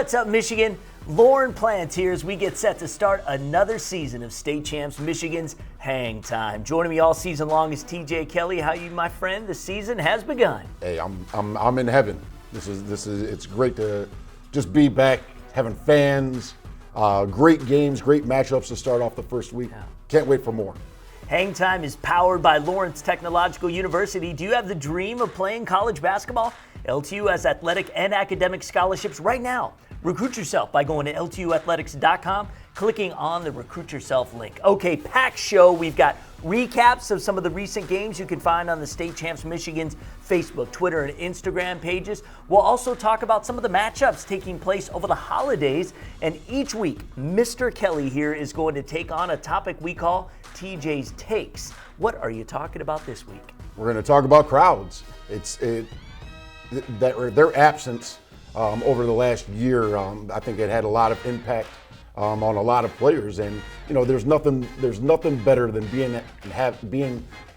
What's up, Michigan? Lorne Plant here as we get set to start another season of State Champs Michigan's Hangtime. Joining me all season long is TJ Kelley. How you, my friend? The season has begun. Hey, I'm in heaven. It's great to just be back, having fans, great games, great matchups to start off the first week. Yeah. Can't wait for more. Hangtime is powered by Lawrence Technological University. Do you have the dream of playing college basketball? LTU has athletic and academic scholarships right now. Recruit yourself by going to LTUathletics.com, clicking on the Recruit Yourself link. Okay, packed show. We've got recaps of some of the recent games you can find on the State Champs Michigan's Facebook, Twitter, and Instagram pages. We'll also talk about some of the matchups taking place over the holidays. And each week, Mr. Kelley here is going to take on a topic we call TJs Takes. What are you talking about this week? We're going to talk about crowds. Their absence over the last year, I think it had a lot of impact on a lot of players. And you know, there's nothing better than being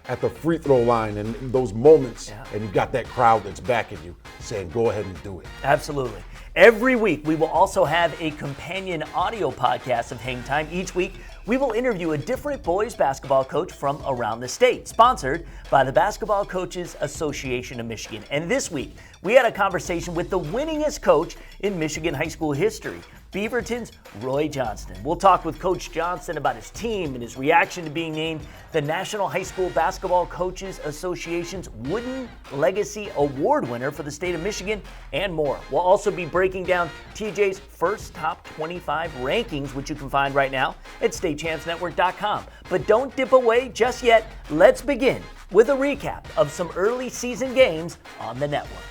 at the free throw line and those moments, and you've got that crowd that's backing you, saying, "Go ahead and do it." Absolutely. Every week, we will also have a companion audio podcast of Hangtime. Each week, we will interview a different boys basketball coach from around the state, sponsored by the Basketball Coaches Association of Michigan. And this week, we had a conversation with the winningest coach in Michigan high school history, Beaverton's Roy Johnston. We'll talk with Coach Johnston about his team and his reaction to being named the National High School Basketball Coaches Association's Wooden Legacy Award winner for the state of Michigan, and more. We'll also be breaking down TJ's first top 25 rankings, which you can find right now at statechampsnetwork.com. But don't dip away just yet. Let's begin with a recap of some early season games on the network.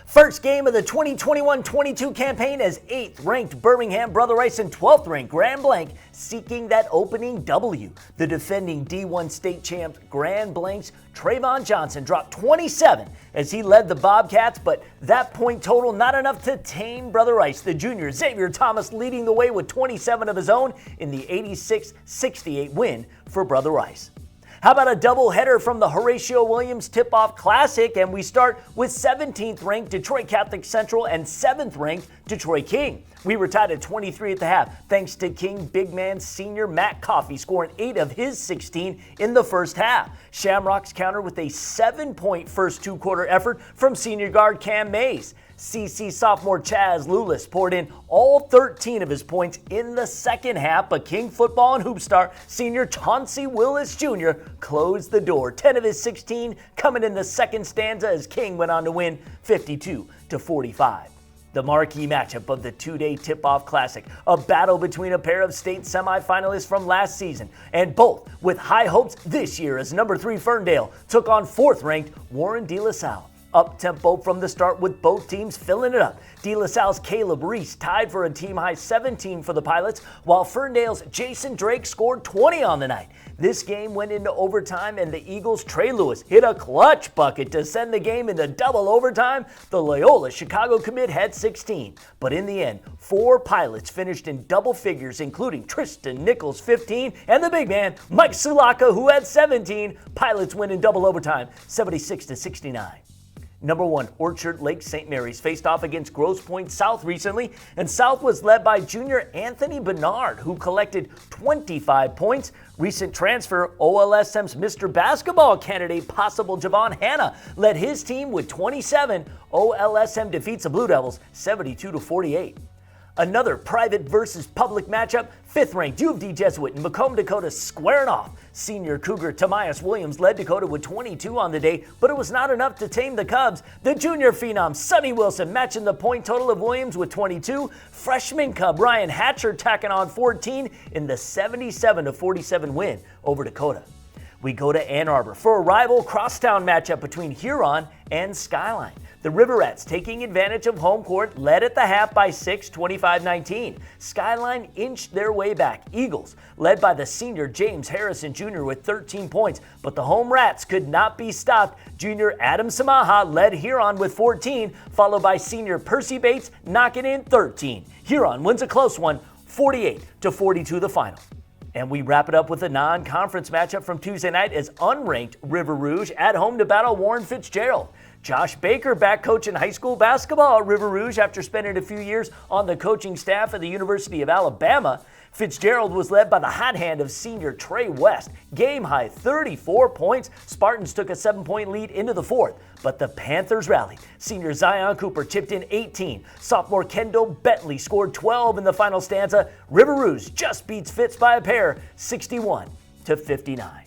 First game of the 2021-22 campaign as 8th-ranked Birmingham Brother Rice and 12th-ranked Grand Blanc seeking that opening W. The defending D1 state champ Grand Blanc's Trayvon Johnson dropped 27 as he led the Bobcats, but that point total not enough to tame Brother Rice. The junior Xavier Thomas leading the way with 27 of his own in the 86-68 win for Brother Rice. How about a doubleheader from the Horatio Williams Tip-Off Classic? And we start with 17th-ranked Detroit Catholic Central and 7th-ranked Detroit King. We were tied at 23 at the half, thanks to King big man senior Matt Coffey scoring 8 of his 16 in the first half. Shamrocks counter with a 7-point first two-quarter effort from senior guard Cam Mays. CC sophomore Chaz Lulis poured in all 13 of his points in the second half, but King football and hoop star senior Chauncey Willis Jr. closed the door. 10 of his 16 coming in the second stanza as King went on to win 52-45. The marquee matchup of the two-day Tip-Off Classic, a battle between a pair of state semifinalists from last season, and both with high hopes this year as number 3 Ferndale took on 4th-ranked Warren De La Salle. Up-tempo from the start with both teams filling it up. De La Salle's Caleb Reese tied for a team-high 17 for the Pilots, while Ferndale's Jason Drake scored 20 on the night. This game went into overtime, and the Eagles' Trey Lewis hit a clutch bucket to send the game into double overtime. The Loyola Chicago commit had 16. But in the end, 4 Pilots finished in double figures, including Tristan Nichols' 15, and the big man, Mike Sulaka, who had 17. Pilots win in double overtime, 76-69. Number 1, Orchard Lake St. Mary's faced off against Grosse Pointe South recently, and South was led by junior Anthony Bernard, who collected 25 points. Recent transfer, OLSM's Mr. Basketball candidate, possible Javon Hanna, led his team with 27. OLSM defeats the Blue Devils 72-48. Another private versus public matchup, 5th-ranked U of D Jesuit and Macomb, Dakota squaring off. Senior Cougar Tamias Williams led Dakota with 22 on the day, but it was not enough to tame the Cubs. The junior phenom Sonny Wilson matching the point total of Williams with 22. Freshman Cub Ryan Hatcher tacking on 14 in the 77-47 win over Dakota. We go to Ann Arbor for a rival crosstown matchup between Huron and Skyline. The Riverettes, taking advantage of home court, led at the half by 6, 25-19. Skyline inched their way back. Eagles, led by the senior James Harrison Jr. with 13 points, but the home Rats could not be stopped. Junior Adam Samaha led Huron with 14, followed by senior Percy Bates knocking in 13. Huron wins a close one, 48-42 the final. And we wrap it up with a non-conference matchup from Tuesday night as unranked River Rouge at home to battle Warren Fitzgerald. Josh Baker back coaching high school basketball at River Rouge after spending a few years on the coaching staff at the University of Alabama. Fitzgerald was led by the hot hand of senior Trey West. Game high 34 points. Spartans took a 7-point lead into the fourth, but the Panthers rallied. Senior Zion Cooper chipped in 18. Sophomore Kendall Bentley scored 12 in the final stanza. River Rouge just beats Fitz by a pair, 61-59.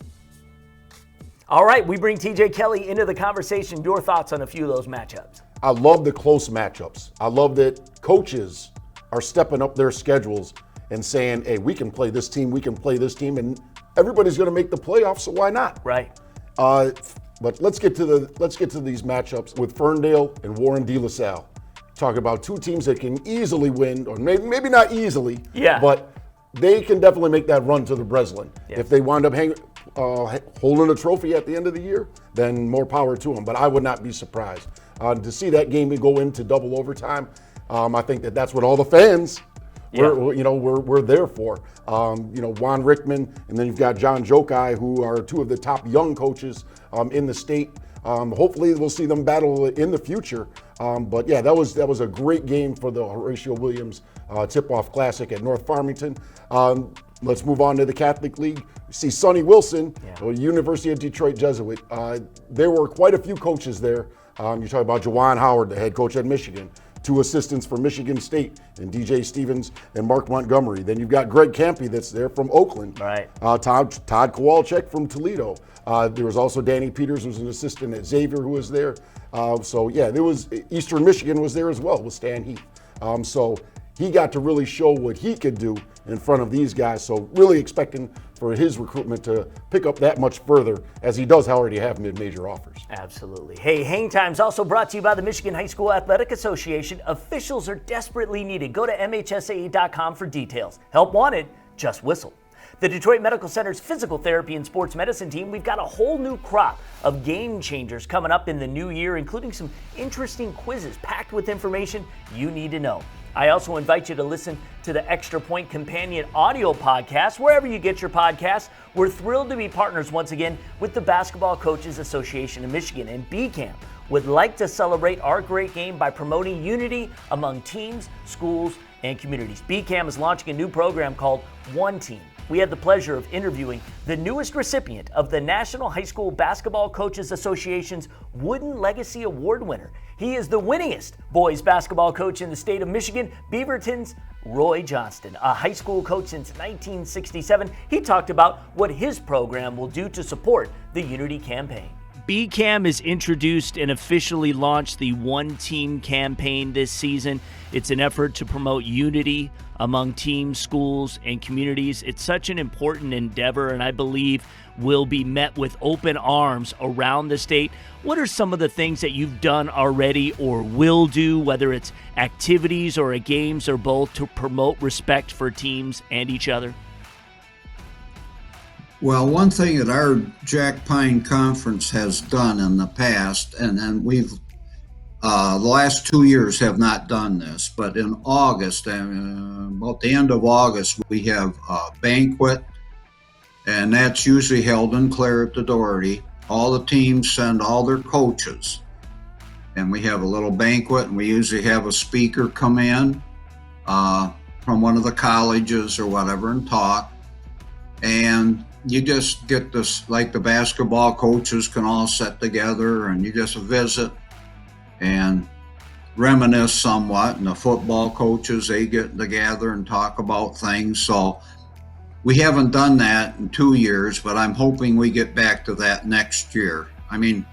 All right, we bring TJ Kelley into the conversation. Your thoughts on a few of those matchups? I love the close matchups. I love that coaches are stepping up their schedules and saying, hey, we can play this team, and everybody's going to make the playoffs, so why not? Right. But let's get to these matchups with Ferndale and Warren De La Salle. Talk about two teams that can easily win, or maybe not easily, but they can definitely make that run to the Breslin. Yeah. If they wind up holding a trophy at the end of the year, then more power to them. But I would not be surprised to see that game go into double overtime. I think that's what all the fans. We're there for. Juan Rickman, and then you've got John Jokai, who are two of the top young coaches in the state. Hopefully we'll see them battle in the future. But yeah, that was a great game for the Horatio Williams Tip-Off Classic at North Farmington. Let's move on to the Catholic League. You see Sonny Wilson, University of Detroit Jesuit. There were quite a few coaches there. You talk about Jawan Howard, the head coach at Michigan. Two assistants from Michigan State, and DJ Stevens and Mark Montgomery. Then you've got Greg Campy that's there from Oakland. Right. Todd Kowalczyk from Toledo. There was also Danny Peters, who was an assistant at Xavier, who was there. There was Eastern Michigan was there as well with Stan Heath. So he got to really show what he could do in front of these guys. So really expecting for his recruitment to pick up that much further, as he does already have mid-major offers. Absolutely. Hey, Hangtime's also brought to you by the Michigan High School Athletic Association. Officials are desperately needed. Go to MHSAE.com for details. Help wanted, just whistle. The Detroit Medical Center's physical therapy and sports medicine team, we've got a whole new crop of game changers coming up in the new year, including some interesting quizzes packed with information you need to know. I also invite you to listen to the Extra Point Companion audio podcast, wherever you get your podcasts. We're thrilled to be partners once again with the Basketball Coaches Association of Michigan, and BCAM would like to celebrate our great game by promoting unity among teams, schools, and communities. BCAM is launching a new program called One Team. We had the pleasure of interviewing the newest recipient of the National High School Basketball Coaches Association's Wooden Legacy Award winner. He is the winningest boys basketball coach in the state of Michigan, Beaverton's Roy Johnston, a high school coach since 1967. He talked about what his program will do to support the Unity campaign. BCAM has introduced and officially launched the One Team campaign this season. It's an effort to promote unity among teams, schools, and communities. It's such an important endeavor, and I believe will be met with open arms around the state. What are some of the things that you've done already or will do, whether it's activities or games or both, to promote respect for teams and each other? Well, one thing that our Jack Pine Conference has done in the past, and we've the last 2 years have not done this, but in August, about the end of August, we have a banquet, and that's usually held in Clare at the Doherty. All the teams send all their coaches, and we have a little banquet, and we usually have a speaker come in from one of the colleges or whatever and talk, and you just get this, like the basketball coaches can all sit together and you just visit and reminisce somewhat, and the football coaches, they get together and talk about things. So we haven't done that in 2 years, but I'm hoping we get back to that next year. I mean,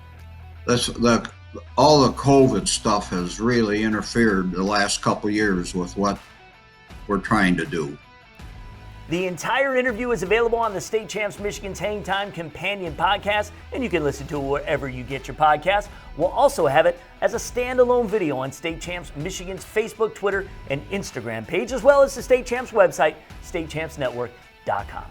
all the COVID stuff has really interfered the last couple years with what we're trying to do. The entire interview is available on the State Champs Michigan's Hangtime Companion podcast, and you can listen to it wherever you get your podcasts. We'll also have it as a standalone video on State Champs Michigan's Facebook, Twitter, and Instagram page, as well as the State Champs website, statechampsnetwork.com.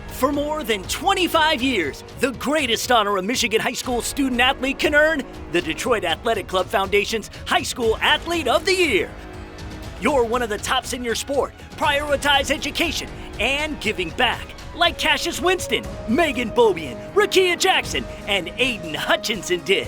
For more than 25 years, the greatest honor a Michigan high school student athlete can earn, the Detroit Athletic Club Foundation's High School Athlete of the Year. You're one of the tops in your sport. Prioritize education and giving back, like Cassius Winston, Megan Bobian, Rakia Jackson, and Aiden Hutchinson did.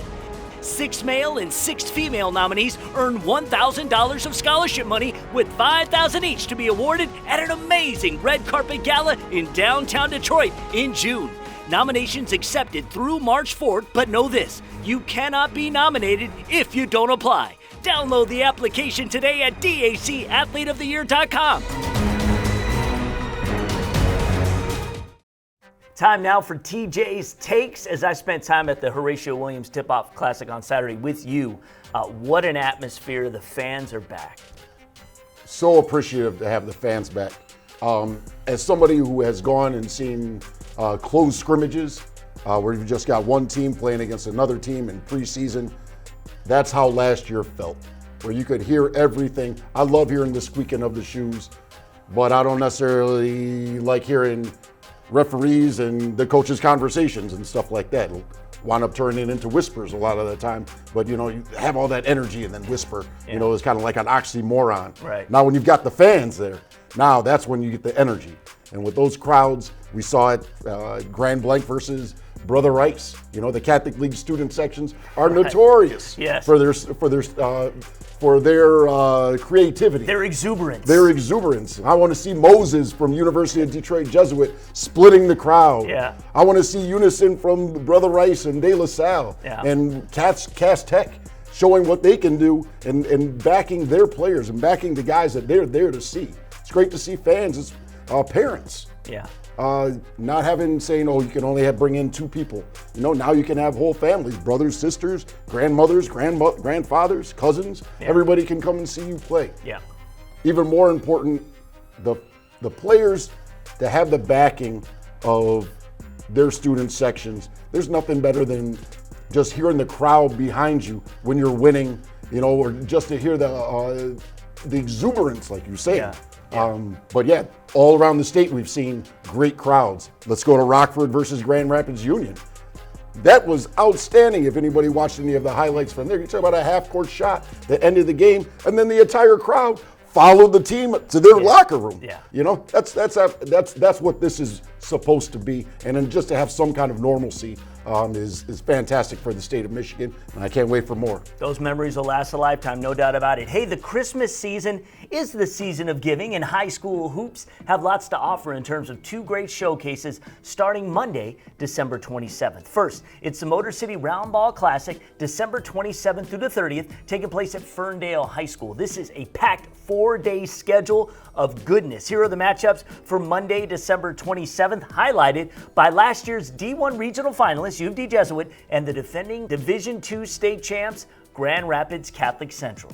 6 male and 6 female nominees earn $1,000 of scholarship money with $5,000 each to be awarded at an amazing red carpet gala in downtown Detroit in June. Nominations accepted through March 4th, but know this, you cannot be nominated if you don't apply. Download the application today at dacathleteoftheyear.com. Time now for TJs Takes. As I spent time at the Horatio Williams Tip-Off Classic on Saturday with you, what an atmosphere. The fans are back. So appreciative to have the fans back. As somebody who has gone and seen closed scrimmages where you've just got one team playing against another team in preseason, that's how last year felt, where you could hear everything. I love hearing the squeaking of the shoes, but I don't necessarily like hearing referees and the coaches' conversations and stuff like that. It'll wind up turning into whispers a lot of the time, but you have all that energy and then whisper, it's kind of like an oxymoron. Right. Now when you've got the fans there, now that's when you get the energy. And with those crowds, we saw it, Grand Blanc versus Brother Rice. The Catholic League student sections are notorious for their creativity. Their exuberance. I want to see Moses from University of Detroit Jesuit splitting the crowd. Yeah. I want to see unison from Brother Rice and De La Salle and Cass Tech showing what they can do and backing their players and backing the guys that they're there to see. It's great to see fans as parents. Yeah. Not saying, you can only bring in 2 people. Now you can have whole families, brothers, sisters, grandmothers, grandfathers, cousins. Yeah. Everybody can come and see you play. Yeah. Even more important, the players to have the backing of their student sections. There's nothing better than just hearing the crowd behind you when you're winning, or just to hear the exuberance, like you say. Yeah. But all around the state, we've seen great crowds. Let's go to Rockford versus Grand Rapids Union. That was outstanding. If anybody watched any of the highlights from there, you talk about a half-court shot that ended the game, and then the entire crowd followed the team to their locker room. Yeah. That's what this is supposed to be, and then just to have some kind of normalcy is fantastic for the state of Michigan, and I can't wait for more. Those memories will last a lifetime, no doubt about it. Hey, the Christmas season is the season of giving, and high school hoops have lots to offer in terms of 2 great showcases starting Monday, December 27th. First, it's the Motor City Round Ball Classic, December 27th through the 30th, taking place at Ferndale High School. This is a packed 4-day schedule of goodness. Here are the matchups for Monday, December 27th, highlighted by last year's D1 regional finalists, U of D Jesuit, and the defending Division II state champs, Grand Rapids Catholic Central.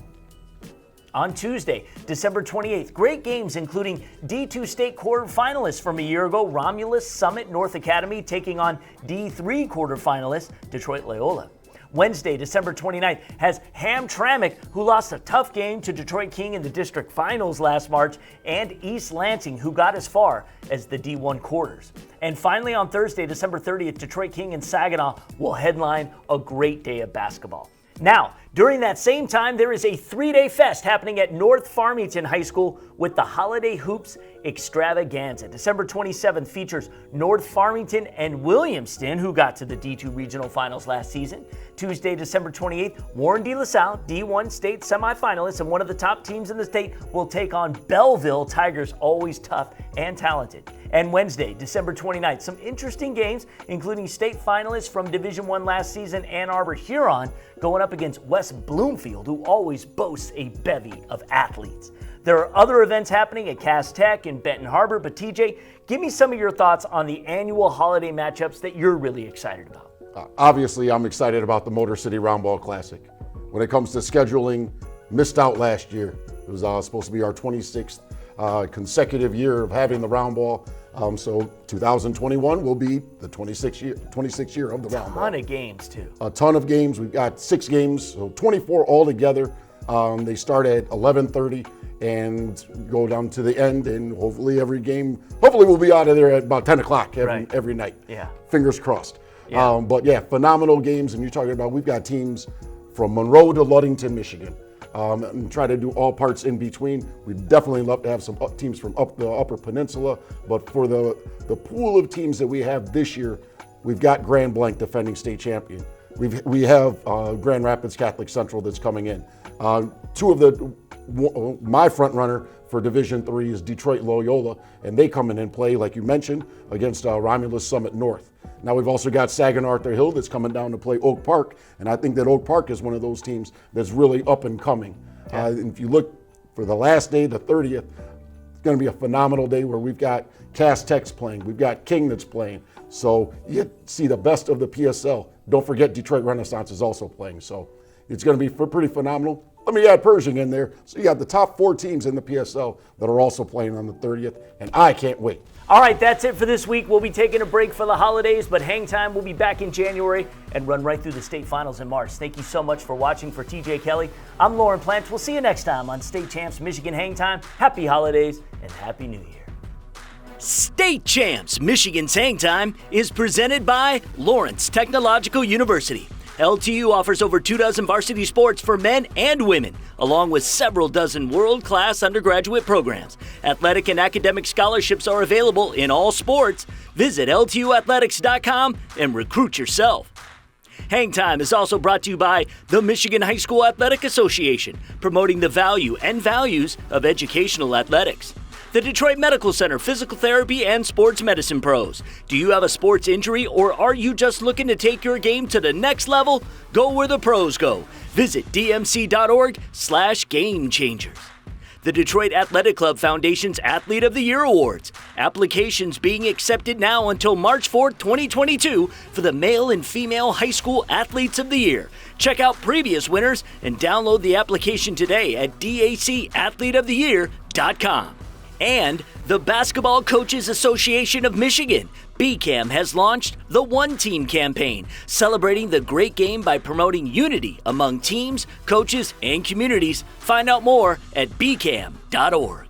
On Tuesday, December 28th, great games including D2 state quarterfinalists from a year ago, Romulus Summit North Academy taking on D3 quarterfinalists, Detroit Loyola. Wednesday, December 29th, has Hamtramck, who lost a tough game to Detroit King in the district finals last March, and East Lansing, who got as far as the D1 quarters. And finally, on Thursday, December 30th, Detroit King and Saginaw will headline a great day of basketball. Now, during that same time, there is a 3-day fest happening at North Farmington High School with the Holiday Hoops Extravaganza. December 27th features North Farmington and Williamston, who got to the D2 Regional Finals last season. Tuesday, December 28th, Warren De La Salle, D1 state semifinalists and one of the top teams in the state, will take on Belleville Tigers, always tough and talented. And Wednesday, December 29th, some interesting games, including state finalists from Division I last season, Ann Arbor Huron, going up against West Bloomfield, who always boasts a bevy of athletes. There are other events happening at Cass Tech and Benton Harbor, but TJ, give me some of your thoughts on the annual holiday matchups that you're really excited about. Obviously, I'm excited about the Motor City Round Ball Classic. When it comes to scheduling, missed out last year. It was supposed to be our 26th consecutive year of having the round ball. So 2021 will be the 26th year of the round ball. A ton of games, too. A ton of games. We've got 6 games, so 24 altogether. They start at 11:30 and go down to the end, and hopefully we'll be out of there at about 10 o'clock every night. Yeah. Fingers crossed. Yeah. But yeah, phenomenal games, and you're talking about, we've got teams from Monroe to Ludington, Michigan. And try to do all parts in between. We'd definitely love to have some teams from up the Upper Peninsula, but for the pool of teams that we have this year, we've got Grand Blanc, defending state champion. we have Grand Rapids Catholic Central that's coming in. Two of my front runner for Division III is Detroit Loyola, and they come in and play, like you mentioned, against Romulus Summit North. Now we've also got Saginaw Arthur Hill that's coming down to play Oak Park, and I think that Oak Park is one of those teams that's really up and coming. And if you look for the last day, the 30th, it's going to be a phenomenal day where we've got Cass Tech's playing, we've got King that's playing. So you see the best of the PSL. Don't forget Detroit Renaissance is also playing, so it's going to be pretty phenomenal. Let me add Pershing in there. So you got the top 4 teams in the PSL that are also playing on the 30th, and I can't wait. All right, that's it for this week. We'll be taking a break for the holidays, but Hangtime will be back in January and run right through the state finals in March. Thank you so much for watching. For TJ Kelley, I'm Lorne Plant. We'll see you next time on State Champs Michigan Hangtime. Happy holidays and Happy New Year. State Champs Michigan's Hangtime is presented by Lawrence Technological University. LTU offers over 24 varsity sports for men and women, along with several dozen world-class undergraduate programs. Athletic and academic scholarships are available in all sports. Visit LTUathletics.com and recruit yourself. Hangtime is also brought to you by the Michigan High School Athletic Association, promoting the value and values of educational athletics. The Detroit Medical Center Physical Therapy and Sports Medicine Pros. Do you have a sports injury, or are you just looking to take your game to the next level? Go where the pros go. Visit dmc.org/gamechangers. The Detroit Athletic Club Foundation's Athlete of the Year Awards. Applications being accepted now until March 4th, 2022 for the male and female high school athletes of the year. Check out previous winners and download the application today at dacathleteoftheyear.com. And the Basketball Coaches Association of Michigan, BCAM, has launched the One Team campaign, celebrating the great game by promoting unity among teams, coaches, and communities. Find out more at bcam.org.